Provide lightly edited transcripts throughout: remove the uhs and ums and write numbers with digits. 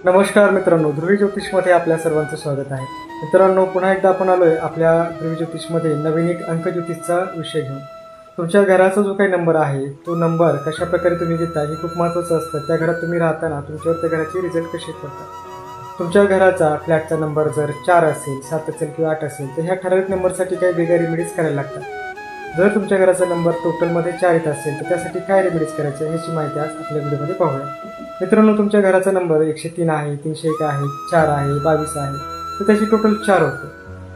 नमस्कार मित्रांनो, ध्रुवी ज्योतिषमध्ये आपल्या सर्वांचं स्वागत आहे. मित्रांनो, पुन्हा एकदा आपण आलोय आपल्या ध्रुवी ज्योतिषमध्ये नवीन एक अंक ज्योतिषचा विषय घेऊन. तुमच्या घराचा जो काही नंबर आहे तो नंबर कशा प्रकारे तुम्ही घेता हे खूप महत्त्वाचं असतं. त्या घरात तुम्ही राहताना तुमच्यावर त्या घराचे रिझल्ट कसे पडतात. तुमच्या घराचा फ्लॅटचा नंबर जर 4 असेल, 7 असेल किंवा 8 असेल तर ह्या ठराविक नंबरसाठी काही वेगळ्या रेमेडीज करायला लागतात. जर तुमच्या घराचा नंबर टोटलमध्ये 4 येत असेल तर त्यासाठी काय रेमेडीज करायचे ह्याची माहिती आज आपल्या व्हिडिओमध्ये पाहूया. मित्रांनो, तुमच्या घराचा नंबर 103 आहे, 301 आहे, 4 आहे, 22 आहे तर त्याची टोटल 4 होते.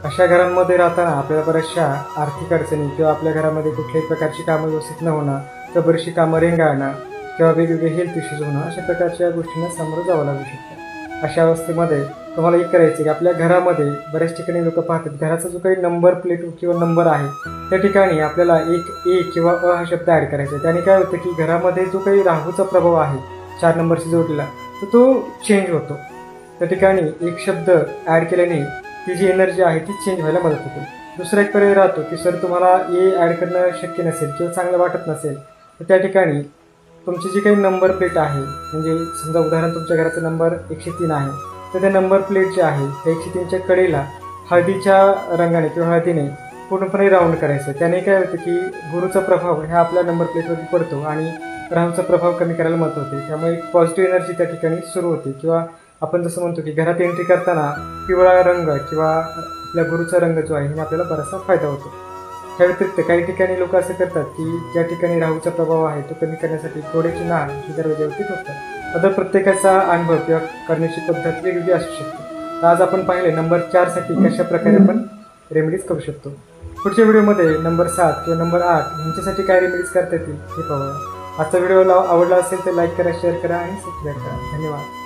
अशा घरांमध्ये राहताना आपल्याला बऱ्याचशा आर्थिक अडचणी किंवा आपल्या घरामध्ये कुठल्याही प्रकारची कामं व्यवस्थित न होणं किंवा बरीचशी कामं रेंगाळणं किंवा वेगवेगळे हेल्थ इश्यूज होणं अशा प्रकारच्या गोष्टींना सामोरं जावं लागू शकतं. अशा अवस्थेमध्ये तुम्हाला एक करायचं की आपल्या घरामध्ये बऱ्याच ठिकाणी लोक पाहतात घराचा जो काही नंबर प्लेट किंवा नंबर आहे त्या ठिकाणी आपल्याला एक ए किंवा अ हा शब्द ॲड करायचा आहे. त्याने काय होतं की घरामध्ये जो काही राहूचा प्रभाव आहे 4 नंबरशी जोडलेला तर तो चेंज होतो. त्या ठिकाणी एक शब्द ॲड केल्याने ती जी एनर्जी आहे ती चेंज व्हायला मदत होते. दुसरा एक पर्याय राहतो की सर तुम्हाला ए ॲड करणं शक्य नसेल किंवा चांगलं वाटत नसेल तर त्या ठिकाणी तुमची जी काही नंबर प्लेट आहे, म्हणजे समजा उदाहरण तुमच्या घराचा नंबर 103 आहे तर त्या नंबर प्लेट जे आहे त्या 103च्या कडेला हळदीच्या रंगाने किंवा हळदीने पूर्णपणे राऊंड करायचं. त्याने काय होतं की गुरुचा प्रभाव हा आपल्या नंबर प्लेटवरती पडतो आणि राहूचा प्रभाव कमी करायला मदत होते. त्यामुळे एक पॉझिटिव्ह एनर्जी त्या ठिकाणी सुरू होते. किंवा आपण जसं म्हणतो की घरात एंट्री करताना पिवळा रंग किंवा आपल्या गुरुचा रंग जो आहे हे आपल्याला बराचसा फायदा होतो. त्या व्यतिरिक्त काही ठिकाणी लोक असं करतात की ज्या ठिकाणी राहूचा प्रभाव आहे तो कमी करण्यासाठी घोड्याची नाळ ही दरवाज्यावरती ठोकतात. आता प्रत्येकाचा अनुभव किंवा करण्याची पद्धत वेगवेगळी असू शकते. तर आज आपण पाहिले नंबर 4 साठी कशा प्रकारे आपण रेमेडीज करू शकतो. पुढच्या व्हिडिओमध्ये नंबर 7 किंवा नंबर 8 यांच्यासाठी काय रेमेडीज करता येतील हे पाहूया. आजचा व्हिडिओ आवडला असेल तर लाईक करा, शेअर करा आणि सबस्क्राईब करा. धन्यवाद.